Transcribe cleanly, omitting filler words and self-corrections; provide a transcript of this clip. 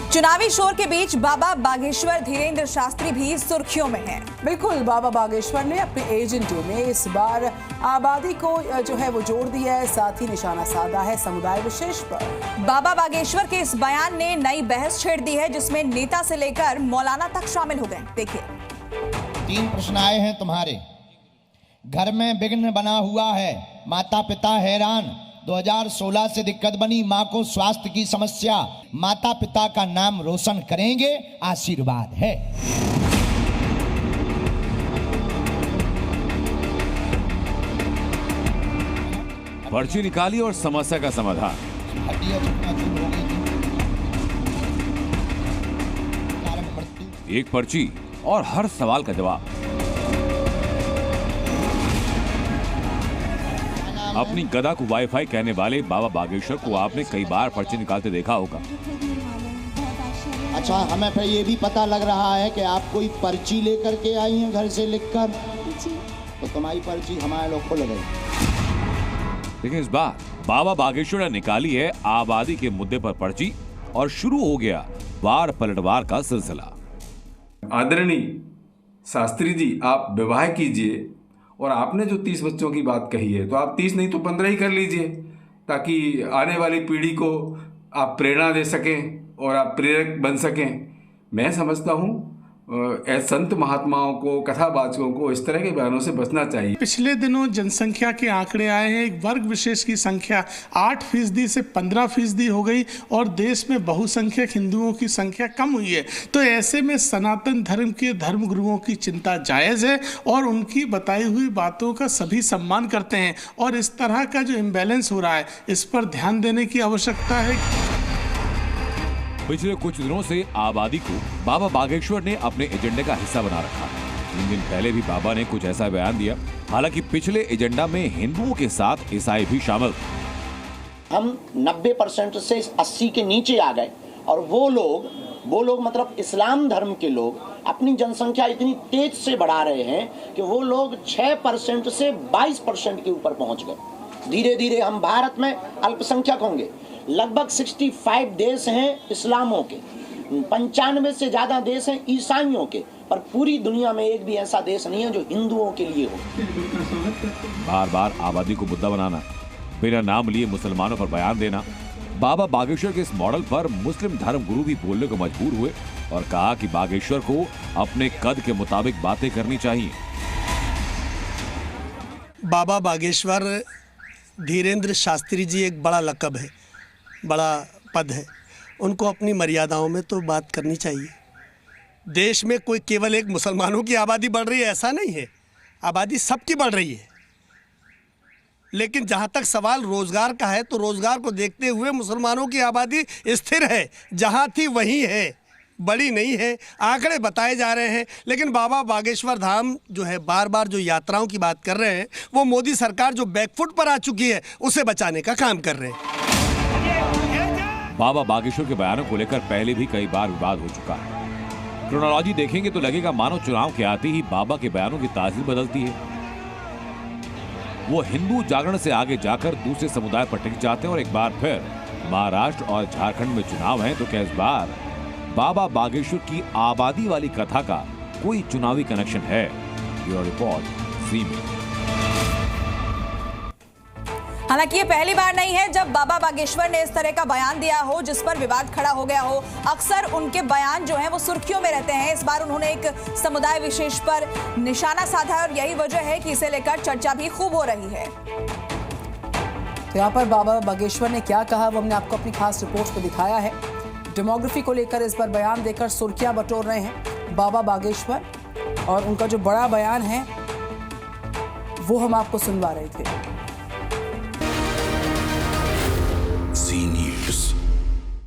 चुनावी शोर के बीच बाबा बागेश्वर धीरेन्द्र शास्त्री भी सुर्खियों में हैं। बिल्कुल, बाबा बागेश्वर ने अपने एजेंडे में इस बार आबादी को जो है वो जोड़ दिया है, साथ ही निशाना साधा है समुदाय विशेष पर। बाबा बागेश्वर के इस बयान ने नई बहस छेड़ दी है, जिसमें नेता से लेकर मौलाना तक शामिल हो गए। देखिए, 3 प्रश्न आए हैं तुम्हारे। घर में विघ्न बना हुआ है, माता पिता हैरान, 2016 से दिक्कत बनी, मां को स्वास्थ्य की समस्या, माता पिता का नाम रोशन करेंगे, आशीर्वाद है। पर्ची निकाली और समस्या का समाधान। एक पर्ची और हर सवाल का जवाब। अपनी गदा को वाईफाई कहने वाले बाबा बागेश्वर को आपने कई बार पर्ची निकालते देखा होगा। अच्छा, हमें फिर ये भी पता लग रहा है कि आप कोई पर्ची लेकर के आई हैं घर से लिखकर, तो तुम्हारी पर्ची हमारे लोग को लगे। लेकिन इस बार बाबा बागेश्वर ने निकाली है आबादी के मुद्दे पर पर्ची और शुरू हो गया वार पलटवार का सिलसिला। आदरणीय शास्त्री जी, आप विवाह कीजिए और आपने जो 30 बच्चों की बात कही है, तो आप 30 नहीं तो 15 ही कर लीजिए, ताकि आने वाली पीढ़ी को आप प्रेरणा दे सकें और आप प्रेरक बन सकें। मैं समझता हूँ संत महात्माओं को, कथावाचकों को इस तरह के बयानों से बचना चाहिए। पिछले दिनों जनसंख्या के आंकड़े आए हैं, एक वर्ग विशेष की संख्या 8% से 15% हो गई और देश में बहुसंख्यक हिंदुओं की संख्या कम हुई है। तो ऐसे में सनातन धर्म के धर्मगुरुओं की चिंता जायज़ है और उनकी बताई हुई बातों का सभी सम्मान करते हैं, और इस तरह का जो इम्बैलेंस हो रहा है, इस पर ध्यान देने की आवश्यकता है। पिछले कुछ दिनों से आबादी को बाबा बागेश्वर ने अपने एजेंडे का हिस्सा बना रखा है। 3 दिन पहले भी बाबा ने कुछ ऐसा बयान दिया। हालांकि पिछले एजेंडा में हिंदुओं के साथ ईसाई भी शामिल। हम 90% से 80 के नीचे आ गए, और वो लोग मतलब इस्लाम धर्म के लोग अपनी जनसंख्या इतनी तेज से बढ़ा रहे हैं कि वो लोग 6% से 22% के ऊपर पहुंच गए। धीरे धीरे हम भारत में अल्पसंख्यक होंगे। लगभग 65 देश हैं इस्लामों के, 95 से ज्यादा देश हैं ईसाइयों के, पर पूरी दुनिया में एक भी ऐसा देश नहीं है जो हिंदुओं के लिए हो। बार बार आबादी को मुद्दा बनाना, बिना नाम लिए मुसलमानों पर बयान देना। बाबा बागेश्वर के इस मॉडल पर मुस्लिम धर्म गुरु भी बोलने को मजबूर हुए और कहा कि बागेश्वर को अपने कद के मुताबिक बातें करनी चाहिए। बाबा बागेश्वर धीरेन्द्र शास्त्री जी एक बड़ा लक़ब है, बड़ा पद है, उनको अपनी मर्यादाओं में तो बात करनी चाहिए। देश में कोई केवल एक मुसलमानों की आबादी बढ़ रही है ऐसा नहीं है, आबादी सबकी बढ़ रही है। लेकिन जहाँ तक सवाल रोज़गार का है, तो रोज़गार को देखते हुए मुसलमानों की आबादी स्थिर है, जहाँ थी वहीं है, बड़ी नहीं है। आंकड़े बताए जा रहे हैं, लेकिन बाबा बागेश्वर धाम जो है, बार बार जो यात्राओं की बात कर रहे हैं, वो मोदी सरकार जो बैकफुट पर आ चुकी है उसे बचाने का काम कर रहे हैं। बाबा बागेश्वर के बयानों को लेकर पहले भी कई बार विवाद हो चुका है। क्रोनोलॉजी देखेंगे तो लगेगा मानो चुनाव के आते ही बाबा के बयानों की तासीर बदलती है। वो हिंदू जागरण से आगे जाकर दूसरे समुदाय पर टिक जाते हैं और एक बार फिर महाराष्ट्र और झारखंड में चुनाव है, तो क्या इस बार बाबा बागेश्वर की आबादी वाली कथा का कोई चुनावी कनेक्शन है? ब्यूरो रिपोर्ट, सी में। हालांकि ये पहली बार नहीं है जब बाबा बागेश्वर ने इस तरह का बयान दिया हो जिस पर विवाद खड़ा हो गया हो। अक्सर उनके बयान जो हैं वो सुर्खियों में रहते हैं। इस बार उन्होंने एक समुदाय विशेष पर निशाना साधा है और यही वजह है कि इसे लेकर चर्चा भी खूब हो रही है। तो यहाँ पर बाबा बागेश्वर ने क्या कहा वो हमने आपको अपनी खास रिपोर्ट में दिखाया है। डेमोग्राफी को लेकर इस बार बयान देकर सुर्खियां बटोर रहे हैं बाबा बागेश्वर, और उनका जो बड़ा बयान है वो हम आपको सुनवा रहे थे।